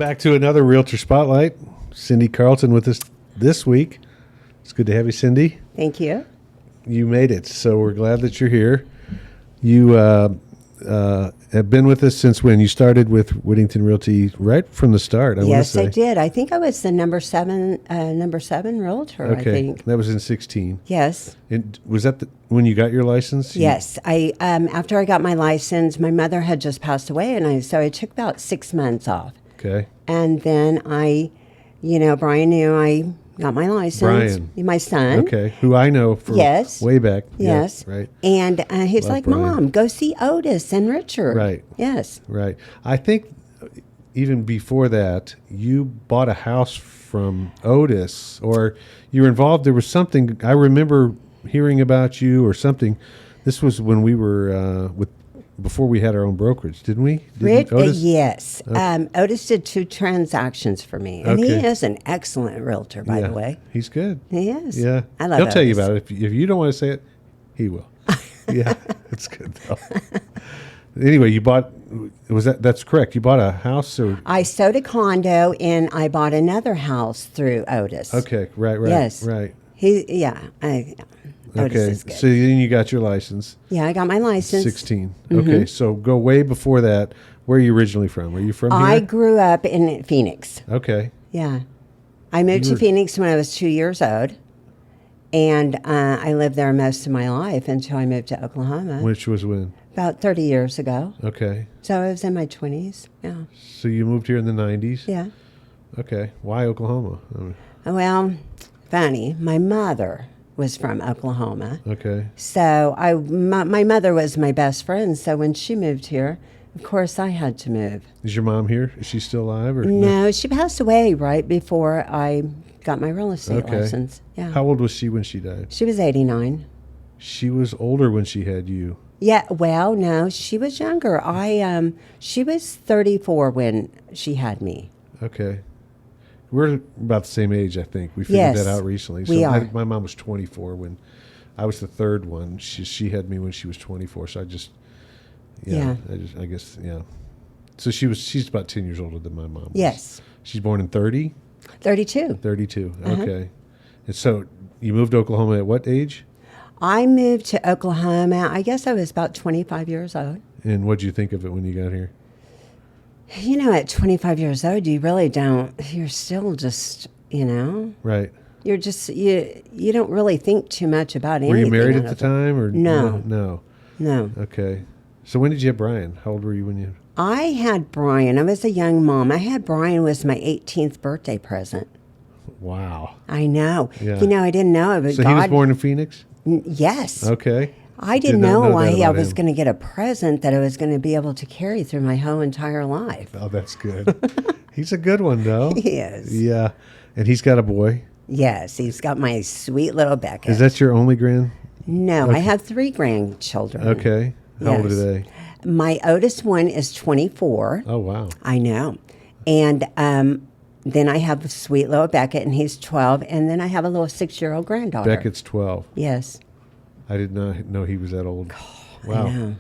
back to another Realtor Spotlight. Cindy Carlton with us this week. It's good to have you, Cindy. Thank you. You made it, so we're glad that you're here. You have been with us since when? You started with Whittington Realty right from the start, Yes, I did. I think I was the number seven realtor, Okay, I think. that was in 16. Yes. And was that when you got your license? Yes. I after I got my license, my mother had just passed away, and so I took about 6 months off. Okay. And then Brian knew I got my license. Brian. My son. Okay, who I know from Yes. way back. Yes. Yeah, right. And he's Love like, Brian. Mom, go see Otis and Richard. Right. Yes. Right. I think even before that, you bought a house from Otis, or you were involved. There was something I remember hearing about you or something. This was when we were before we had our own brokerage, didn't we? Yes. Okay. Otis did 2 transactions for me. And he Okay. is an excellent realtor, by the way. He's good. He is. Yeah. I love He'll tell you Otis. about it. If you don't want to say it, he will. Yeah. It's good, though. Anyway, you bought, that's correct. You bought a house or? I sold a condo and I bought another house through Otis. Okay. Right. Yes. Right. Otis Okay. is good. So then you got your license. Yeah, I got my license. 16. Mm-hmm. Okay, so go way before that. Where are you originally from? Are you from I here? grew up in Phoenix. Okay. Yeah. I moved to Phoenix when I was 2 years old. And I lived there most of my life until I moved to Oklahoma. Which was when? About 30 years ago. Okay. So I was in my 20s. Yeah. So you moved here in the 90s? Yeah. Okay. Why Oklahoma? Well, funny. My mother was from Oklahoma. Okay. So my mother was my best friend. So when she moved here, of course I had to move. Is your mom here? Is she still alive? Or No, she passed away right before I got my real estate Okay. license. Yeah. How old was she when she died? She was 89. She was older when she had you. Yeah, well, no, she was younger. She was 34 when she had me. Okay. We're about the same age, I think. We figured Yes, that out recently. we are. My mom was 24 when I was the third one. She had me when she was 24. So I guess. So she's about 10 years older than my mom was. Yes. She's born in 30? 32. 32. Uh-huh. Okay. And so you moved to Oklahoma at what age? I moved to Oklahoma, I guess I was about 25 years old. And what did you think of it when you got here? You know, at 25 years old, you really don't, you're still just, Right. you're just, you don't really think too much about anything. Were you married out at the of it. time? Or No. No. Okay. So when did you have Brian? How old were you when you... I had Brian. I was a young mom. I had Brian was my 18th birthday present. Wow. I know. Yeah. I didn't know it, but So God. he was born in Phoenix? Yes. Okay. I Did didn't not know know why that I about was him. going to get a present that I was going to be able to carry through my whole entire life. Oh, that's good. He's a good one, though. He is. Yeah. And he's got a boy. Yes, he's got my sweet little Becca. Is that your only grand? No, I have 3 grandchildren. Okay. How old are Yes. they? My oldest one is 24. Oh, wow. I know. And then I have a sweet little Beckett, and he's 12. And then I have a little 6-year-old granddaughter. Beckett's 12. Yes. I did not know he was that old. Wow. I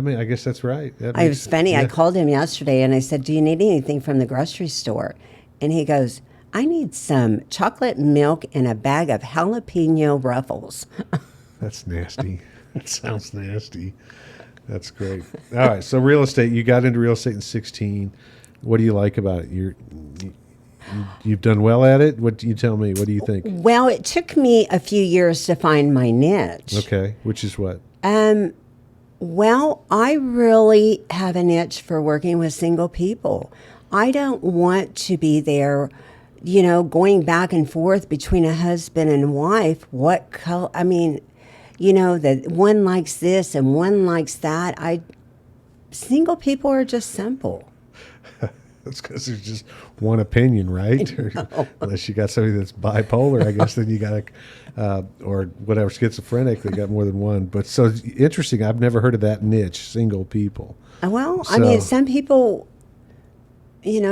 know. I guess that's right. That It was funny. I yeah. called him yesterday, and I said, do you need anything from the grocery store? And he goes, I need some chocolate milk and a bag of jalapeno Ruffles. That's nasty. That sounds nasty. That's great. All right. So real estate, you got into real estate in 16. What do you like about it? You've done well at it? What do you tell me? What do you think? Well, it took me a few years to find my niche. Okay. Which is what? Well, I really have a niche for working with single people. I don't want to be there, going back and forth between a husband and wife. What color? I mean, that one likes this and one likes that. Single people are just simple. That's because there's just one opinion, right? Unless you got somebody that's bipolar, I guess then you got or whatever, schizophrenic, they got more than one. But so it's interesting. I've never heard of that niche, single people. Well, So- I mean, some people,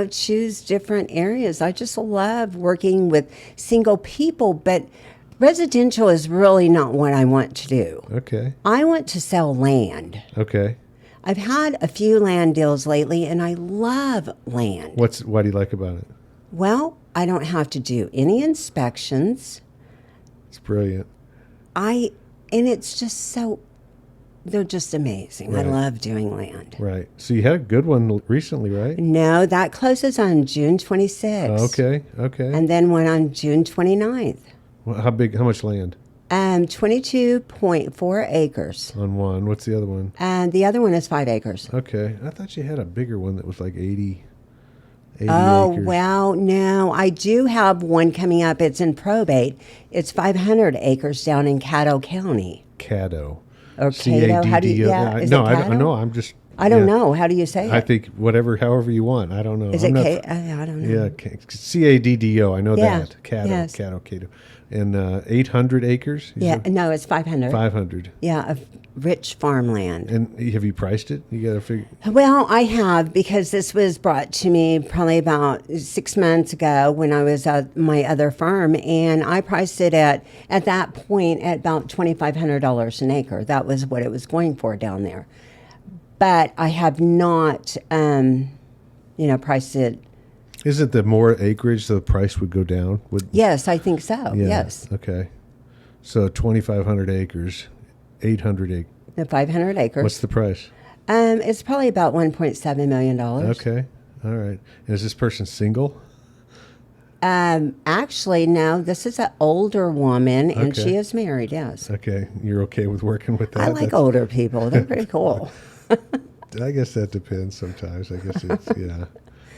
choose different areas. I just love working with single people, but residential is really not what I want to do. Okay. I want to sell land. Okay. I've had a few land deals lately, and I love land. What do you like about it? Well, I don't have to do any inspections. It's brilliant. And it's just so, they're just amazing. I Right. love doing land. Right. So you had a good one recently, right? No, that closes on June 26th. Oh, okay. Okay. And then one on June 29th. Well, how big? How much land 22.4 acres. on one? What's the other one? And the other one is 5 acres. Okay. I thought you had a bigger one that was like 80 Oh, acres. well, no. I do have one coming up. It's in probate. It's 500 acres down in Caddo County. Caddo. Or Caddo. How do you, C-A-D-D-O. is No, it I Caddo? don't know. I'm just. I don't yeah. know. How do you say it? I think however you want. I don't know. Is I'm it not I don't know. Yeah, Caddo. I know Yeah, that. Caddo, yes. Caddo. And 800 acres? You Yeah, said? no, it's 500. 500. Yeah, of rich farmland. And have you priced it? You got to figure. Well, I have, because this was brought to me probably about 6 months ago when I was at my other firm, and I priced it at that point at about $2,500 an acre. That was what it was going for down there. But I have not, priced it. Isn't the more acreage, the price would go down? Yes, I think so. Yeah. Yes, Okay. So 2,500 acres, 800 acres. the 500 acres. What's the price? It's probably about $1.7 million. Okay. All right. And is this person single? Actually, no. This is an older woman, and Okay. she is married. Yes. Okay. You're okay with working with that? I like older people. They're pretty cool. I guess that depends sometimes. I guess it's, yeah.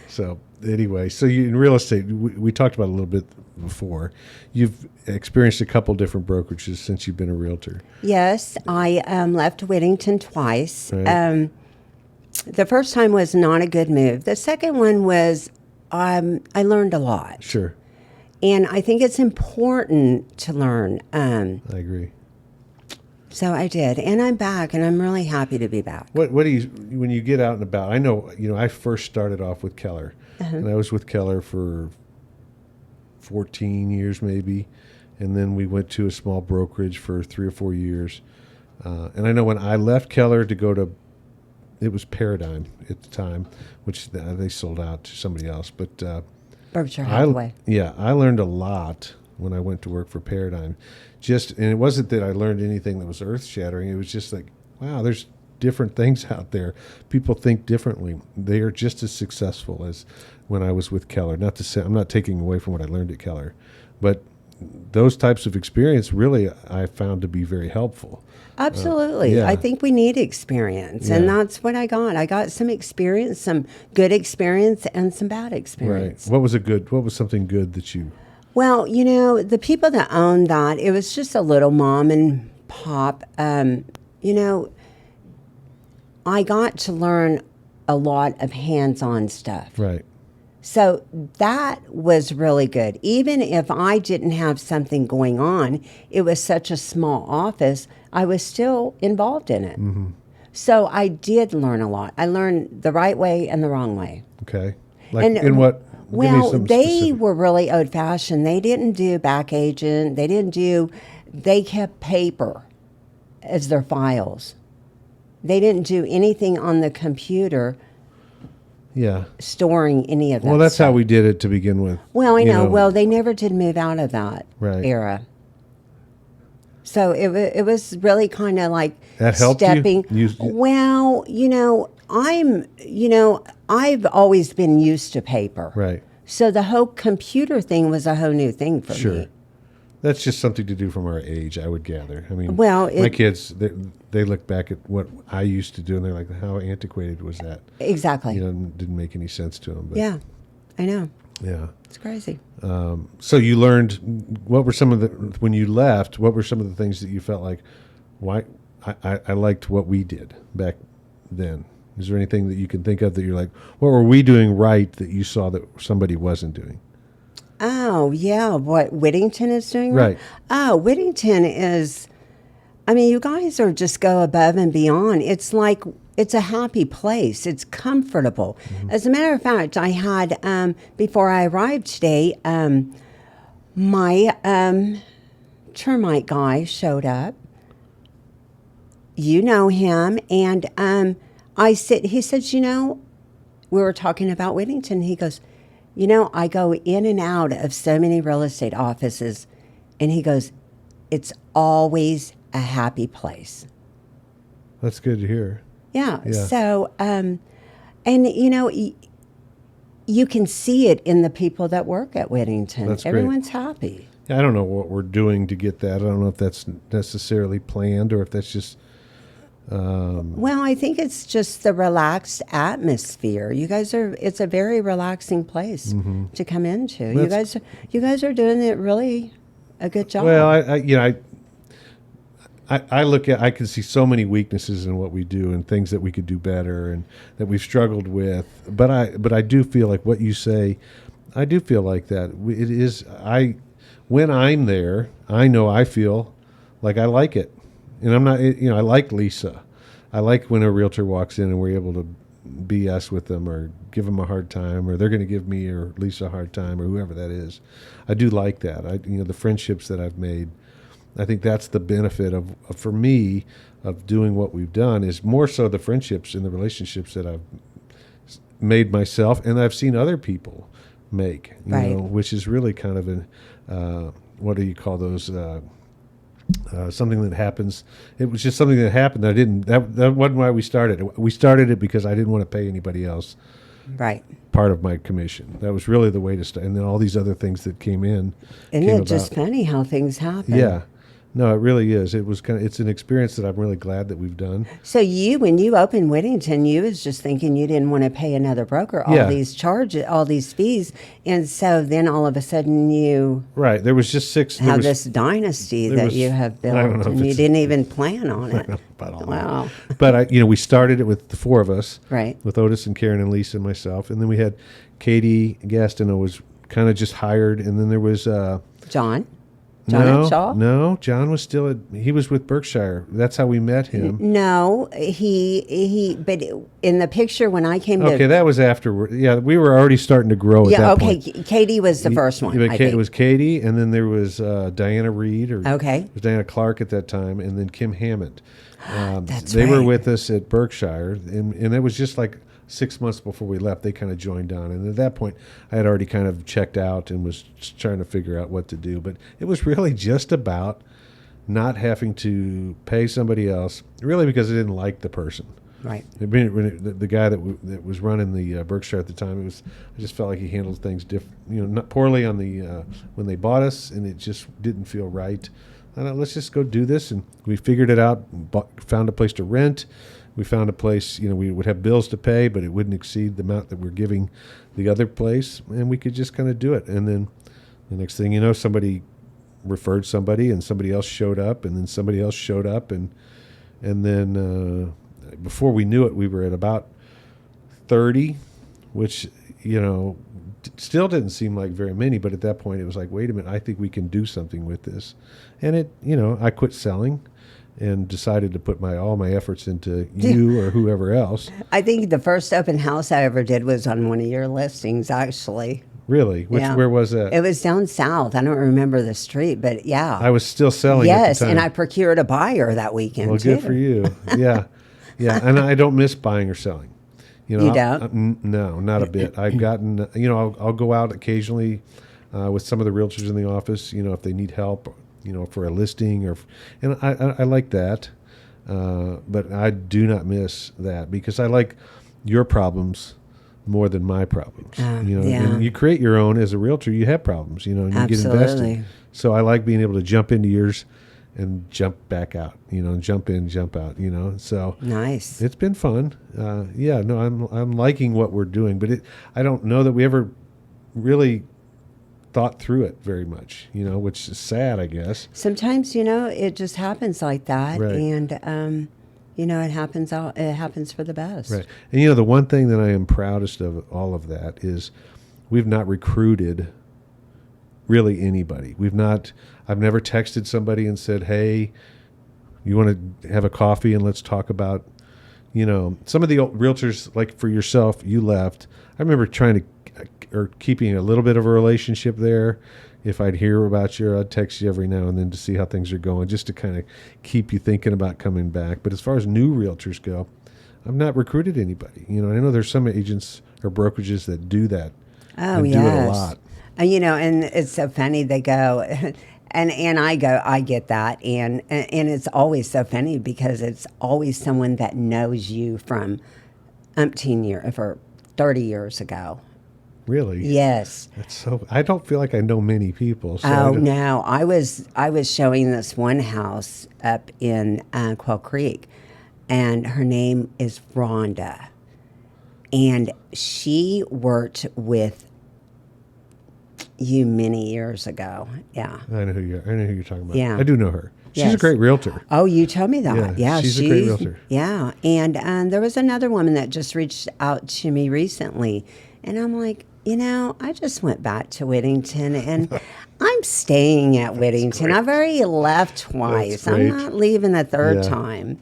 So anyway, so you in real estate, we talked about it a little bit before. You've experienced a couple different brokerages since you've been a realtor. Yes, I left Whittington twice. Right. The first time was not a good move. The second one was I learned a lot. Sure. And I think it's important to learn. I agree. So I did. And I'm back, and I'm really happy to be back. What do you, when you get out and about, I know, I first started off with Keller, and I was with Keller for 14 years maybe, and then we went to a small brokerage for 3 or 4 years. And I know when I left Keller to go to, it was Paradigm at the time, which they sold out to somebody else. But Berkshire Hathaway. I learned a lot when I went to work for Paradigm. And it wasn't that I learned anything that was earth shattering. It was just like, wow, there's different things out there. People think differently. They are just as successful as when I was with Keller. Not to say I'm not taking away from what I learned at Keller, but those types of experience really I found to be very helpful. Absolutely. Yeah. I think we need experience, and Yeah. that's what I got. I got some experience, some good experience, and some bad Right. experience. What was something good that you? Well, the people that owned that, it was just a little mom and pop. I got to learn a lot of hands-on stuff. Right. So that was really good. Even if I didn't have something going on, it was such a small office, I was still involved in it. Mm-hmm. So I did learn a lot. I learned the right way and the wrong way. Okay. Like And, in what? Give me Well, some they specific- were really old-fashioned. They didn't do back agent. They kept paper as their files. They didn't do anything on the computer Yeah. storing any of that Well, that's stuff. how we did it to begin with. Well, I You know. Well, they never did move out of that Right. era. So it was really kind of like That helped you? stepping. You- Well, I've always been used to paper. Right. So the whole computer thing was a whole new thing for Sure. me. That's just something to do from our age, I would gather. I mean, Well, my kids, they look back at what I used to do, and they're like, how antiquated was that? Exactly. It didn't make any sense to them. But Yeah, I know. Yeah. It's crazy. So you learned, when you left, what were some of the things that you felt like, why, I liked what we did back then? Is there anything that you can think of that you're like, what were we doing right that you saw that somebody wasn't doing? Oh, yeah. What Whittington is doing? Right. Oh, Whittington is, you guys are just go above and beyond. It's like, it's a happy place. It's comfortable. Mm-hmm. As a matter of fact, I had, before I arrived today, my termite guy showed up. You know him. And he says, we were talking about Whittington. He goes, I go in and out of so many real estate offices. And he goes, it's always a happy place. That's good to hear. Yeah. Yeah. So, and you can see it in the people that work at Whittington. That's great. Everyone's happy. I don't know what we're doing to get that. I don't know if that's necessarily planned or if that's just. Well, I think it's just the relaxed atmosphere. It's a very relaxing place to come into. You guys are doing it really a good job. Well, I look at, I can see so many weaknesses in what we do and things that we could do better and that we've struggled with. But I do feel like what you say, I do feel like that. It is, when I'm there, I know I feel like I like it. And I'm not, I like Lisa. I like when a realtor walks in and we're able to BS with them or give them a hard time, or they're going to give me or Lisa a hard time, or whoever that is. I do like that. The friendships that I've made, I think that's the benefit for me of doing what we've done, is more so the friendships and the relationships that I've made myself and I've seen other people make, Right. Which is really kind of what do you call those? Something that happens. It was just something that happened. That wasn't why we started it. We started it because I didn't want to pay anybody else Right. part of my commission. That was really the way to start. And then all these other things that came in. Isn't came it just about. funny how things happen? Yeah. No, it really is. It's an experience that I'm really glad that we've done. So when you opened Whittington, you was just thinking you didn't want to pay another broker all Yeah. these charges, all these fees, and so then all of a sudden you Right. There was just six. there have was- this dynasty there that was- you have I don't built, know if and you it's- didn't even plan on it. about all that. Wow. But we started it with the four of us. Right. With Otis and Karen and Lisa and myself. And then we had Katie Gastineau was kind of just hired. And then there was John no, Upshaw? No, John was still he was with Berkshire. That's how we met him. No, but in the picture when I came Okay, to, that was after. Yeah, we were already starting to grow at yeah, that okay, point. Katie was the first one. I It think. was Katie, and then there was Diana Reed, or Okay. it was Diana Clark at that time, and then Kim Hammond. That's they were right. with us at Berkshire, and it was just like 6 months before we left. They kind of joined on, and at that point, I had already kind of checked out and was just trying to figure out what to do. But it was really just about not having to pay somebody else, really, because I didn't like the person. Right. The guy that was running the Berkshire at the time, I just felt like he handled things not poorly on the when they bought us, and it just didn't feel right. I thought, let's just go do this, and we figured it out. Found a place to rent. We found a place. We would have bills to pay, but it wouldn't exceed the amount that we're giving the other place, and we could just kind of do it. And then the next thing you know, somebody referred somebody, and somebody else showed up, and then somebody else showed up, and then. Before we knew it, we were at about 30, which, still didn't seem like very many. But at that point, it was like, wait a minute, I think we can do something with this. And I quit selling and decided to put all my efforts into you or whoever else. I think the first open house I ever did was on one of your listings, actually. Really? Yeah. Where was that? It was down south. I don't remember the street, but yeah. I was still selling at Yes, the time. and I procured a buyer that weekend, Well, too. good for you. Yeah. Yeah, and I don't miss buying or selling. You don't? No, not a bit. I've gotten, I'll go out occasionally with some of the realtors in the office, if they need help, for a listing and I like that. But I do not miss that because I like your problems more than my problems. Yeah. And you create your own as a realtor, you have problems, and you get invested. Absolutely. So I like being able to jump into yours and jump back out, and jump in, jump out, So Nice. it's been fun. I'm liking what we're doing, but I don't know that we ever really thought through it very much, which is sad, I guess. Sometimes, it just happens like that, Right. and it happens for the best. Right. And the one thing that I am proudest of all of that is we've not recruited really anybody. I've never texted somebody and said, hey, you want to have a coffee and let's talk about, some of the old realtors, like for yourself, you left. I remember keeping a little bit of a relationship there. If I'd hear about you, I'd text you every now and then to see how things are going, just to kind of keep you thinking about coming back. But as far as new realtors go, I've not recruited anybody. You know, I know there's some agents or brokerages that do that Oh, and do it a yes. lot. You know, and it's so funny. They go, and I go, I get that, and it's always so funny because it's always someone that knows you from umpteen year or 30 years ago. Really? Yes. That's so. I don't feel like I know many people. So I Oh don't- no, I was showing this one house up in Quail Creek, and her name is Rhonda, and she worked with you many years ago. Yeah. I know who you're talking about. Yeah. I do know her. She's a Yes. great realtor. Oh, you told me that. Yeah, Yeah, she's a great realtor. Yeah, and there was another woman that just reached out to me recently, and I'm like, you know, I just went back to Whittington, and I'm staying at Whittington. great. I've already left twice. I'm great. not leaving a third Yeah. time.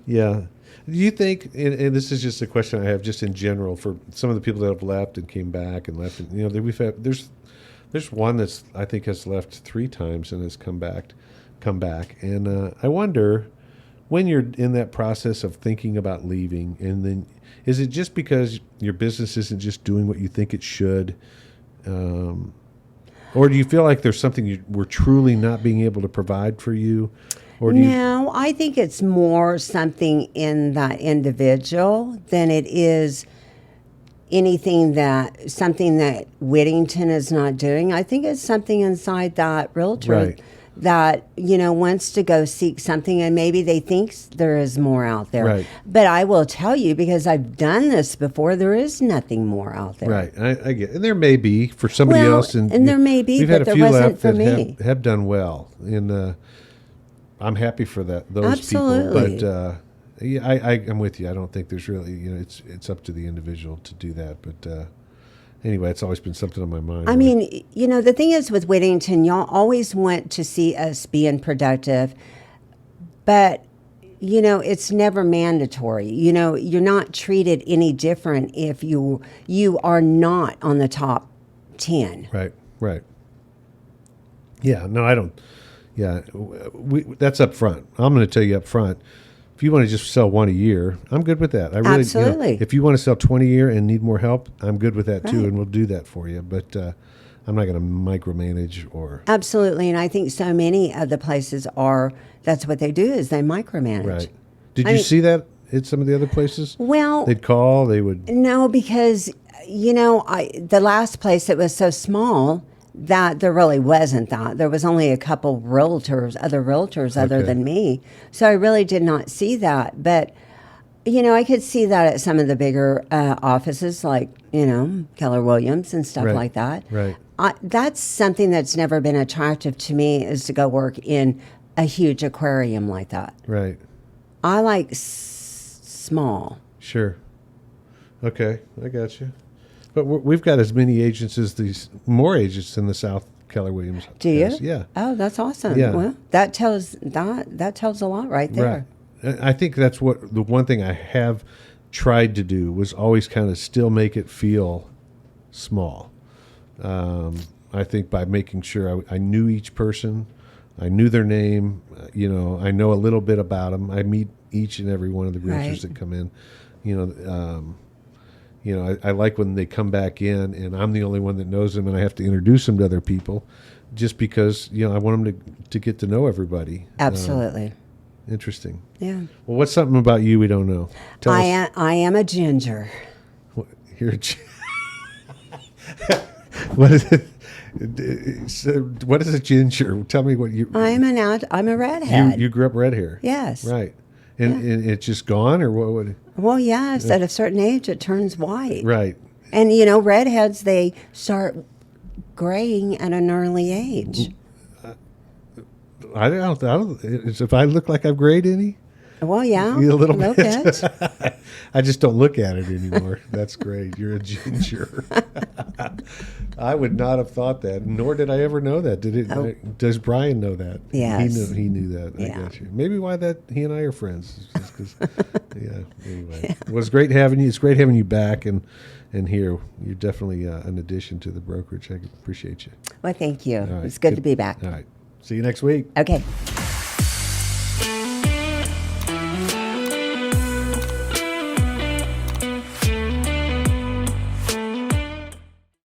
Yeah. Do you think, and this is just a question I have just in general for some of the people that have left and came back and left, and, you know, we've had, there's one that's, I think, has left 3 times and has come back. And I wonder, when you're in that process of thinking about leaving, and then is it just because your business isn't just doing what you think it should? Or do you feel like there's something we're truly not being able to provide for you? Or do you, No, I think it's more something in that individual than it is something that Whittington is not doing. I think it's something inside that realtor Right. that, you know, wants to go seek something, and maybe they think there is more out there. Right. But I will tell you, because I've done this before, there is nothing more out there. Right, I get, and there may be for somebody Well, else, and there may be, we've but had a there few wasn't left for that me. have done well, and I'm happy for those Absolutely. people. But yeah, I'm with you. I don't think there's really, you know, it's up to the individual to do that. But anyway, it's always been something on my mind. I mean, you know, the thing is with Whittington, y'all always want to see us being productive, but, you know, it's never mandatory. You know, you're not treated any different if you are not on the top 10. right. Yeah, no, I don't. Yeah, that's up front. I'm going to tell you up front. If you want to just sell 1 a year, I'm good with that. I really, Absolutely. if you want to sell 20 a year and need more help, I'm good with that too, Right. and we'll do that for you. But I'm not going to micromanage or Absolutely. And I think so many of the places that's what they do, is they micromanage. right. Did I you mean- see that at some of the other places? Well, They'd call. They would. no, because, you know, the last place, it was so small that there really wasn't that. There was only a couple other realtors other Okay. than me. So I really did not see that. But, you know, I could see that at some of the bigger offices like, you know, Keller Williams and stuff Right. like that. Right. That's something that's never been attractive to me, is to go work in a huge aquarium like that. Right. I like small. Sure. Okay, I got you. But we've got as many agents as more agents in the South Keller Williams. Do you? has. Yeah. Oh, that's awesome. Yeah. Well, that tells a lot right there. Right. I think that's what the one thing I have tried to do was always kind of still make it feel small. I think by making sure I knew each person, I knew their name, you know, I know a little bit about them. I meet each and every one of the realtors Right. that come in, I like when they come back in and I'm the only one that knows them and I have to introduce them to other people just because, you know, I want them to get to know everybody. Absolutely. Interesting. Yeah. Well, what's something about you we don't know? Tell us. I am a ginger. You're what is it? So what is a ginger? Tell me what I'm a redhead. you grew up red hair. Yes. Right. And it's just gone, or what? Well, yes. At a certain age, it turns white. Right. And you know, redheads, they start graying at an early age. I don't. If I look like I've grayed any, Well, yeah, a little bit. I just don't look at it anymore. That's great. You're a ginger. I would not have thought that, nor did I ever know that. Did it? Oh. Does Brian know that? Yes. He knew that. I Yeah. got you. Maybe why that he and I are friends. Is just 'cause, yeah. Anyway, well, it's great having you. It's great having you back and here. You're definitely an addition to the brokerage. I appreciate you. Well, thank you. All right. It's good to be back. All right. See you next week. Okay.